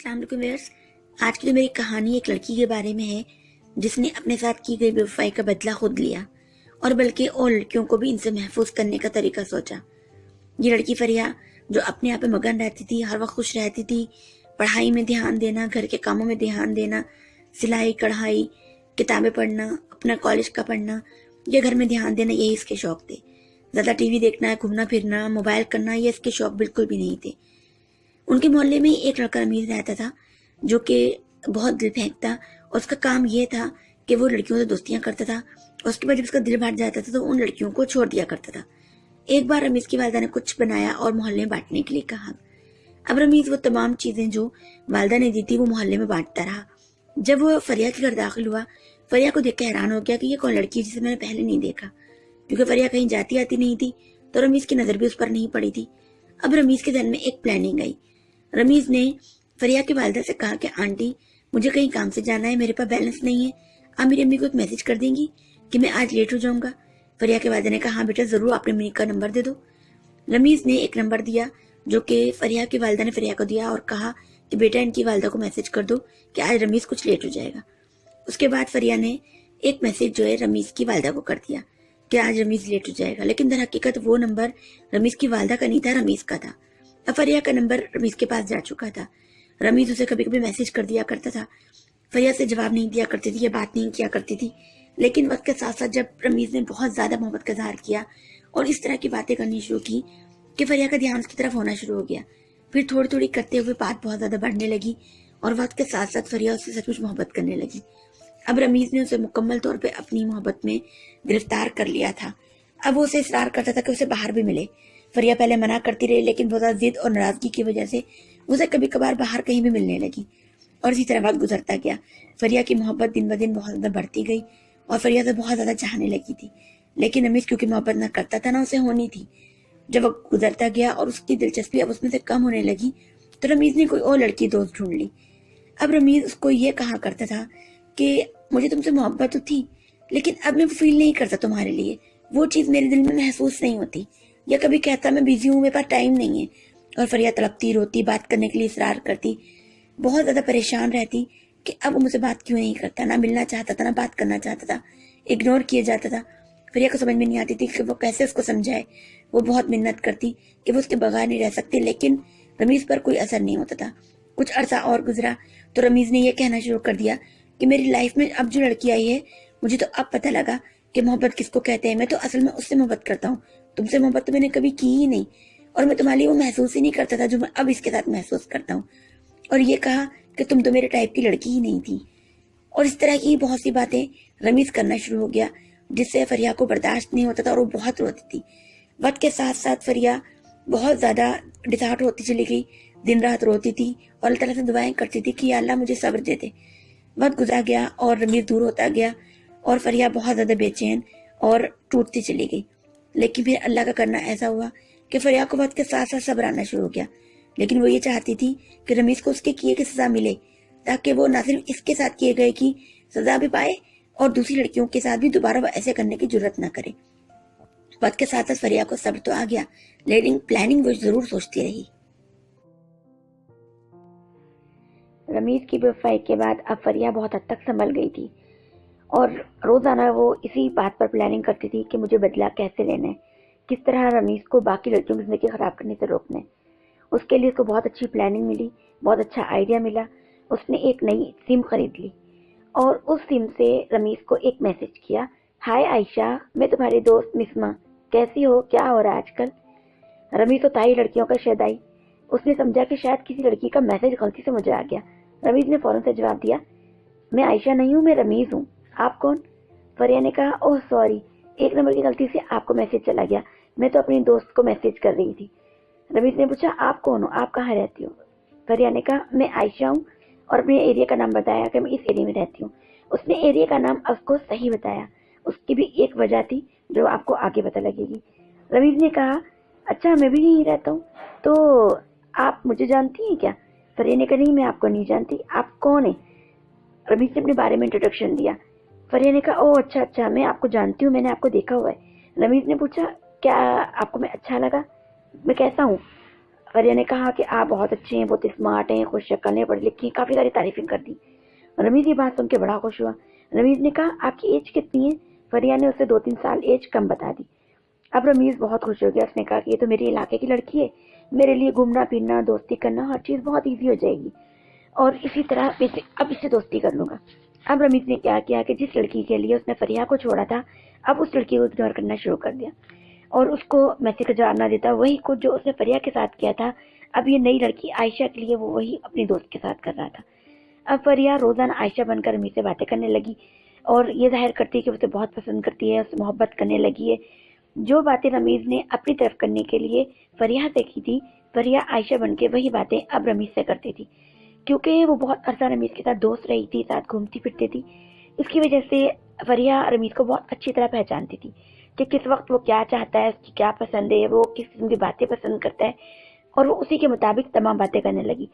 السلام علیکم ویئرس. آج کی جو میری کہانی ایک لڑکی کے بارے میں ہے جس نے اپنے ساتھ کی گئی بے وفائی کا بدلہ خود لیا اور بلکہ اور لڑکیوں کو بھی ان سے محفوظ کرنے کا طریقہ سوچا. یہ لڑکی فریا جو اپنے آپ میں مگن رہتی تھی، ہر وقت خوش رہتی تھی، پڑھائی میں دھیان دینا، گھر کے کاموں میں دھیان دینا، سلائی کڑھائی، کتابیں پڑھنا، اپنا کالج کا پڑھنا یا گھر میں دھیان دینا، یہی اس کے شوق تھے. زیادہ ٹی وی دیکھنا، گھومنا پھرنا، موبائل کرنا یہ اس کے شوق بالکل بھی نہیں تھے. ان کے محلے میں ایک لڑکا رمیز رہتا تھا جو کہ بہت دل پھینکتا، اور اس کا کام یہ تھا کہ وہ لڑکیوں سے دوستیاں کرتا تھا اور اس کے بعد جب اس کا دل بھر جاتا تھا تو ان لڑکیوں کو چھوڑ دیا کرتا تھا. ایک بار رمیز کی والدہ نے کچھ بنایا اور محلے میں بانٹنے کے لیے کہا. اب رمیز وہ تمام چیزیں جو والدہ نے دی تھی وہ محلے میں بانٹتا رہا. جب وہ فریا کے گھر داخل ہوا، فریا کو دیکھ کے حیران ہو گیا کہ یہ کون لڑکی ہے جسے میں نے پہلے نہیں دیکھا. کیونکہ فریا کہیں جاتی آتی نہیں تھی تو رمیز کی نظر بھی اس پر نہیں پڑی تھی. اب رمیز کے ذہن میں ایک پلاننگ آئی. رمیز نے فریا کی والدہ سے کہا کہ آنٹی مجھے کہیں کام سے جانا ہے، میرے پاس بیلنس نہیں ہے، آپ میری امی کو ایک میسج کر دیں گی کہ میں آج لیٹ ہو جاؤں گا. فریا کی والدہ نے کہا ہاں بیٹا ضرور، اپنے امی کا نمبر دے دو. رمیز نے ایک نمبر دیا جو کہ فریا کی والدہ نے فریا کو دیا اور کہا کہ بیٹا ان کی والدہ کو میسج کر دو کہ آج رمیز کچھ لیٹ ہو جائے گا. اس کے بعد فریا نے ایک میسج جو ہے رمیز کی والدہ کو کر دیا کہ آج رمیز لیٹ ہو جائے گا، لیکن در حقیقت وہ نمبر رمیز کی والدہ کا نہیں تھا، رمیز کا تھا. اب فریا کا نمبر رمیز کے پاس جا چکا تھا. رمیز اسے کبھی کبھی میسج کر دیا کرتا تھا، فریا سے جواب نہیں دیا کرتی تھی یا بات نہیں کیا کرتی تھی. لیکن وقت کے ساتھ ساتھ جب رمیز نے بہت زیادہ محبت کا اظہار کیا اور اس طرح کی باتیں کرنی شروع کی کہ فریا کا دھیان اس کی طرف ہونا شروع ہو گیا. پھر تھوڑی تھوڑی کرتے ہوئے بات بہت زیادہ بڑھنے لگی اور وقت کے ساتھ ساتھ فریا اس سے سچ مچ محبت کرنے لگی. اب رمیز نے اسے مکمل طور پہ اپنی محبت میں گرفتار کر لیا تھا. اب وہ اسے اصرار کرتا تھا کہ اسے باہر بھی ملے. فریا پہلے منع کرتی رہی لیکن بہت زیادہ ضد اور ناراضگی کی وجہ سے اسے کبھی کبھار باہر کہیں بھی ملنے لگی اور اسی طرح وقت گزرتا گیا. فریا کی محبت دن بدن بہت زیادہ بڑھتی گئی اور فریا سے بہت زیادہ چاہنے لگی تھی. لیکن رمیز کیونکہ محبت نہ کرتا تھا نہ اسے ہونی تھی. جب وقت گزرتا گیا اور اس کی دلچسپی اب اس میں سے کم ہونے لگی تو رمیز نے کوئی اور لڑکی دوست ڈھونڈ لی. اب رمیز اس کو یہ کہا کرتا تھا کہ مجھے تم سے محبت تو تھی لیکن اب میں فیل نہیں کرتا تمہارے لیے، وہ چیز میرے دل میں محسوس نہیں ہوتی. یا کبھی کہتا میں بیزی ہوں، میرے پاس ٹائم نہیں ہے. اور فریا تڑپتی روتی، بات کرنے کے لیے اصرار کرتی، بہت زیادہ پریشان رہتی کہ اب وہ مجھ سے بات کیوں نہیں کرتا، نہ ملنا چاہتا تھا نہ بات کرنا چاہتا تھا، اگنور کیے جاتا تھا. فریا کو سمجھ میں نہیں آتی تھی کہ وہ کیسے اس کو سمجھائے. وہ بہت منت کرتی کہ وہ اس کے بغیر نہیں رہ سکتی لیکن رمیز پر کوئی اثر نہیں ہوتا تھا. کچھ عرصہ اور گزرا تو رمیز نے یہ کہنا شروع کر دیا کہ میری لائف میں اب جو لڑکی آئی ہے مجھے تو اب پتہ لگا کہ محبت کس کو کہتے ہیں. میں تو اصل میں اس سے محبت کرتا ہوں، تم سے محبت تو میں نے کبھی کی ہی نہیں، اور میں تمہارے لیے وہ محسوس ہی نہیں کرتا تھا جو میں اب اس کے ساتھ محسوس کرتا ہوں. اور یہ کہا کہ تم تو میرے ٹائپ کی لڑکی ہی نہیں تھی. اور اس طرح کی بہت سی باتیں رمیز کرنا شروع ہو گیا جس سے فریا کو برداشت نہیں ہوتا تھا اور وہ بہت روتی تھی. وقت کے ساتھ ساتھ فریا بہت زیادہ ڈسہارٹ ہوتی چلی گئی، دن رات روتی تھی اور اللہ تعالیٰ سے دعائیں کرتی تھی کہ یا اللہ مجھے صبر دے دے. وقت گزرا گیا اور رمیز دور ہوتا گیا اور فریا بہت زیادہ بے چین اور ٹوٹتی چلی گئی. لیکن پھر اللہ کا کرنا ایسا ہوا کہ فریا کو وقت کے ساتھ ساتھ صبر آنا شروع ہو گیا. لیکن وہ یہ چاہتی تھی کہ رمیز کو اس کے کیے کی سزا ملے تاکہ وہ نہ صرف اس کے ساتھ کیے گئے کی سزا بھی پائے اور دوسری لڑکیوں کے ساتھ بھی دوبارہ وہ ایسے کرنے کی جرت نہ کرے. وقت کے ساتھ ساتھ فریا کو صبر تو آ گیا لیکن پلاننگ وہ ضرور سوچتی رہی. رمیز کی بے وفائی کے بعد اب فریا بہت حد تک سنبھل گئی تھی اور روزانہ وہ اسی بات پر پلاننگ کرتی تھی کہ مجھے بدلہ کیسے لینا ہے، کس طرح رمیز کو باقی لڑکیوں کی زندگی خراب کرنے سے روکنا ہے. اس کے لیے اس کو بہت اچھی پلاننگ ملی، بہت اچھا آئیڈیا ملا. اس نے ایک نئی سم خرید لی اور اس سم سے رمیز کو ایک میسج کیا، ہائے عائشہ، میں تمہاری دوست مسما، کیسی ہو، کیا ہو رہا ہے آج کل. رمیز تو تھا ہی لڑکیوں کا شیدائی، اس نے سمجھا کہ شاید کسی لڑکی کا میسج غلطی سے مجھے آ گیا. رمیز نے فوراً سے جواب دیا، میں عائشہ نہیں ہوں، میں رمیز ہوں، آپ کون؟ فریا نے کہا اوہ سوری، ایک نمبر کی غلطی سے آپ کو میسج چلا گیا، میں تو اپنی دوست کو میسج کر رہی تھی. رمیز نے پوچھا آپ کون ہو، آپ کہاں رہتی ہو؟ فریا نے کہا میں عائشہ ہوں اور اپنے ایریا کا نام بتایا کہ میں اس ایریا میں رہتی ہوں. اس نے ایریا کا نام آپ کو صحیح بتایا، اس کی بھی ایک وجہ تھی جو آپ کو آگے پتہ لگے گی. رمیز نے کہا اچھا میں بھی یہیں رہتا ہوں، تو آپ مجھے جانتی ہیں کیا؟ فریا نے کہا نہیں میں آپ کو نہیں جانتی، آپ کون ہیں؟ رمیز نے اپنے بارے میں انٹروڈکشن دیا. فریا نے کہا اوہ اچھا میں آپ کو جانتی ہوں، میں نے آپ کو دیکھا ہوا ہے. رمیز نے پوچھا کیا آپ کو میں اچھا لگا، میں کیسا ہوں؟ فریہ نے کہا کہ آپ بہت اچھے ہیں، بہت اسمارٹ ہیں، خوش شکل ہیں، پڑھی لکھی ہیں، کافی ساری تعریفیں کر دی۔ رمیز یہ بات سن کے بڑا خوش ہوا۔ رمیز نے کہا آپ کی ایج کتنی ہے؟ فریہ نے اسے 2-3 سال ایج کم بتا دی۔ اب رمیز بہت خوش ہو گیا، اس نے کہا کہ یہ تو میرے علاقے کی لڑکی ہے، میرے لیے گھومنا پھرنا، دوستی کرنا، ہر چیز بہت ایزی ہو جائے گی، اور اسی طرح اب اس سے دوستی کر لوں گا۔ اب رمیز نے کیا کیا کہ جس لڑکی کے لیے اس نے فریہ کو چھوڑا تھا، اب اس لڑکی کو اگنور کرنا شروع کر دیا اور اس کو میسج کا جواب نہ دیتا۔ وہی کچھ جو اس نے فریہ کے ساتھ کیا تھا، اب یہ نئی لڑکی عائشہ کے لیے وہ وہی اپنے دوست کے ساتھ کر رہا تھا۔ اب فریہ روزانہ عائشہ بن کر رمیز سے باتیں کرنے لگی اور یہ ظاہر کرتی ہے کہ اسے بہت پسند کرتی ہے، اس سے محبت کرنے لگی ہے۔ جو باتیں رمیز نے اپنی طرف کرنے کے لیے فریہ سے کی تھی، فریہ عائشہ بن کے وہی باتیں اب رمیز سے کرتی تھی، کیونکہ وہ بہت عرصہ رمیز کے ساتھ دوست رہی تھی، ساتھ گھومتی پھرتی تھی۔ اس کی وجہ سے فریہ رمیز کو بہت اچھی طرح پہچانتی تھی کہ کس وقت وہ کیا چاہتا ہے، اس کی کیا پسند ہے، وہ کس قسم کی باتیں پسند کرتا ہے، اور وہ اسی کے مطابق تمام باتیں کرنے لگی۔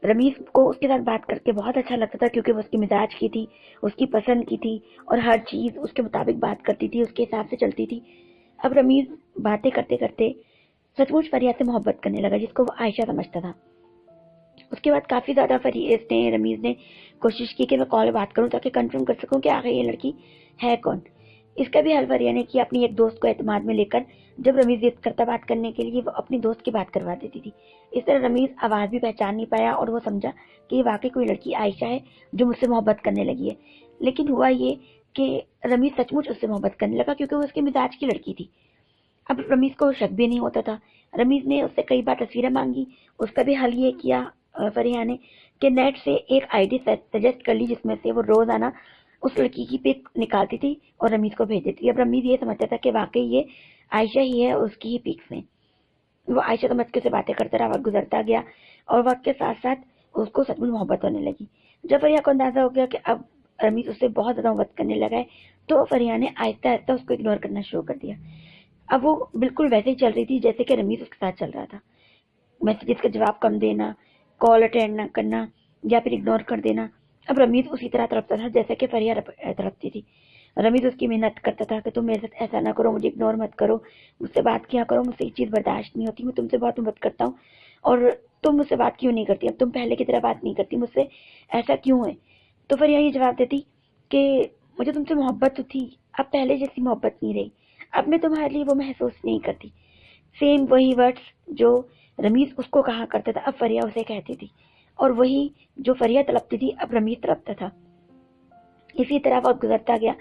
رمیز کو اس کے ساتھ بات کر کے بہت اچھا لگتا تھا، کیونکہ وہ اس کی مزاج کی تھی، اس کی پسند کی تھی، اور ہر چیز اس کے مطابق بات کرتی تھی، اس کے حساب سے چلتی تھی۔ اب رمیز باتیں کرتے کرتے سچ مچ فریہ سے محبت کرنے لگا، جس کو وہ عائشہ سمجھتا تھا۔ اس کے بعد کافی زیادہ رمیز نے کوشش کی کہ میں کال بات کروں تاکہ کنفرم کر سکوں کہ آخر یہ لڑکی ہے کون۔ اس کا بھی حل فریہ نے کیا، اپنی ایک دوست کو اعتماد میں لے کر جب رمیز ضد کرتا بات کرنے کے لیے، وہ اپنی دوست کی بات کروا دیتی تھی۔ اس طرح رمیز آواز بھی پہچان نہیں پایا اور وہ سمجھا کہ یہ واقعی کوئی لڑکی عائشہ ہے جو مجھ سے محبت کرنے لگی ہے۔ لیکن ہوا یہ کہ رمیز سچ مچ اس سے محبت کرنے لگا، کیونکہ وہ اس کے مزاج کی لڑکی تھی۔ اب رمیز کو شک بھی نہیں ہوتا تھا۔ رمیز نے اس سے کئی بار تصویریں مانگی۔ اس کا بھی حل یہ کیا فریہ نے کہ نیٹ سے ایک آئی ڈی سجیسٹ کر لی، جس میں سے وہ روزانہ اس لڑکی کی پک نکالتی تھی اور رمیز کو بھیج دیتی تھی۔ اب رمیز یہ سمجھتا تھا کہ واقعی یہ عائشہ ہی ہے، اس کی ہی پکس ہیں۔ وہ عائشہ سمجھ کے اسے باتیں کرتا رہا، وقت گزرتا گیا اور وقت کے ساتھ ساتھ اس کو سچ میں محبت ہونے لگی۔ جب فریہ کو اندازہ ہو گیا کہ اب رمیز اس سے بہت زیادہ محبت کرنے لگا ہے، تو فریہ نے آہستہ آہستہ اس کو اگنور کرنا شروع کر دیا۔ اب وہ بالکل ویسے ہی چل رہی تھی جیسے کہ رمیز اس کے ساتھ چل رہا تھا۔ میسیجز کا جواب کم دینا، کال اٹینڈ نہ کرنا یا پھر اگنور کر دینا۔ اب رمیز اسی طرح تڑپتا تھا جیسے کہ فریہ تڑپتی تھی۔ رمیز اس کی محنت کرتا تھا کہ تم میرے ساتھ ایسا نہ کرو، مجھے اگنور مت کرو، مجھ سے بات کیا کرو، مجھ سے یہ چیز برداشت نہیں ہوتی، میں تم سے بہت محبت کرتا ہوں اور تم مجھ سے بات کیوں نہیں کرتی، اب تم پہلے کی طرح بات نہیں کرتی مجھ سے، ایسا کیوں ہے؟ تو فریہ یہ جواب دیتی کہ مجھے تم سے محبت تو تھی، اب پہلے جیسی محبت نہیں رہی، اب میں تمہارے لیے وہ محسوس نہیں کرتی۔ سیم وہی ورڈز جو رمیز اس کو کہا کرتا تھا، اب فریہ اسے کہتی تھی، اور وہی جو فریہ تڑپتی تھی اب رمیز تڑپتا تھا۔ اسی طرح وقت گزرتا گیا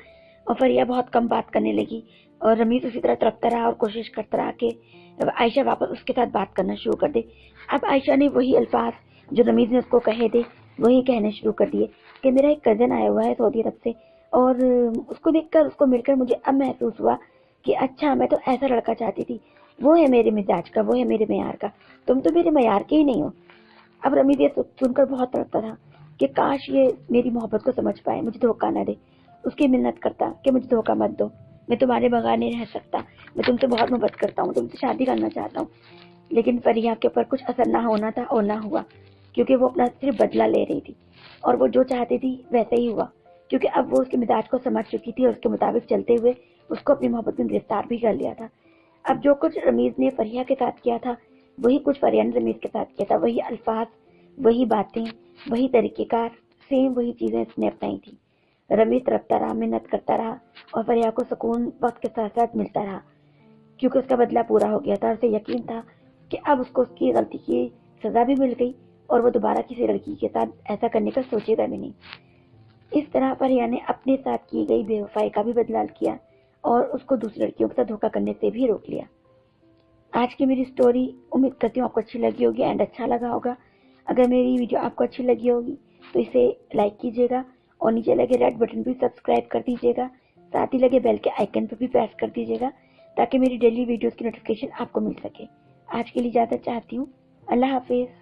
اور فریہ بہت کم بات کرنے لگی اور رمیز اسی طرح تڑپتا رہا اور کوشش کرتا رہا کہ عائشہ واپس اس کے ساتھ بات کرنا شروع کر دے۔ اب عائشہ نے وہی الفاظ جو رمیز نے اس کو کہے تھے وہی کہنے شروع کر دیے کہ میرا ایک کزن آیا ہوا ہے سعودی عرب سے، اور اس کو دیکھ کر، اس کو مل کر مجھے اب محسوس ہوا کہ اچھا میں تو ایسا لڑکا چاہتی تھی، وہ ہے میرے مزاج کا، وہ ہے میرے معیار کا، تم تو میرے معیار کے ہی نہیں ہو۔ اب رمیز یہ سن کر بہت تڑپتا تھا کہ کاش یہ میری محبت کو سمجھ پائے، مجھے دھوکہ نہ دے۔ اس کی منت کرتا کہ مجھے دھوکہ مت دو، میں تمہارے بغیر نہیں رہ سکتا، میں تم سے بہت محبت کرتا ہوں، تم سے شادی کرنا چاہتا ہوں۔ لیکن فریہ کے اوپر کچھ اثر نہ ہونا تھا اور نہ ہوا، کیونکہ وہ اپنا صرف بدلہ لے رہی تھی اور وہ جو چاہتی تھی ویسے ہی ہوا، کیونکہ اب وہ اس کے مزاج کو سمجھ چکی تھی اور اس کے مطابق چلتے ہوئے اس کو اپنی محبت میں گرفتار بھی کر لیا تھا۔ اب جو کچھ رمیز نے فریہ کے ساتھ کیا تھا وہی کچھ فریہ نے رمیز کے ساتھ کیا تھا، وہی الفاظ، وہی باتیں، وہی طریقہ کار، سیم وہی چیزیں اس نے اپنائی تھی۔ رمیز تڑپتا رہا، محنت کرتا رہا اور فریہ کو سکون وقت کے ساتھ ساتھ ملتا رہا، کیونکہ اس کا بدلہ پورا ہو گیا تھا۔ اسے یقین تھا کہ اب اس کو اس کی غلطی کی سزا بھی مل گئی اور وہ دوبارہ کسی لڑکی کے ساتھ ایسا کرنے کا سوچے گا بھی نہیں۔ اس طرح فریہ نے اپنے ساتھ کی گئی بے وفائی کا بھی بدلہ کیا اور اس کو دوسری لڑکیوں کے ساتھ دھوکہ کرنے سے بھی روک لیا۔ آج کی میری سٹوری امید کرتی ہوں آپ کو اچھی لگی ہوگی اینڈ اچھا لگا ہوگا۔ اگر میری ویڈیو آپ کو اچھی لگی ہوگی تو اسے لائک کیجیے گا اور نیچے لگے ریڈ بٹن بھی سبسکرائب کر دیجیے گا، ساتھ ہی لگے بیل کے آئیکن پر بھی پریس کر دیجیے گا تاکہ میری ڈیلی ویڈیوز کی نوٹیفیکیشن آپ کو مل سکے۔ آج کے لیے اجازت چاہتی ہوں، اللہ حافظ۔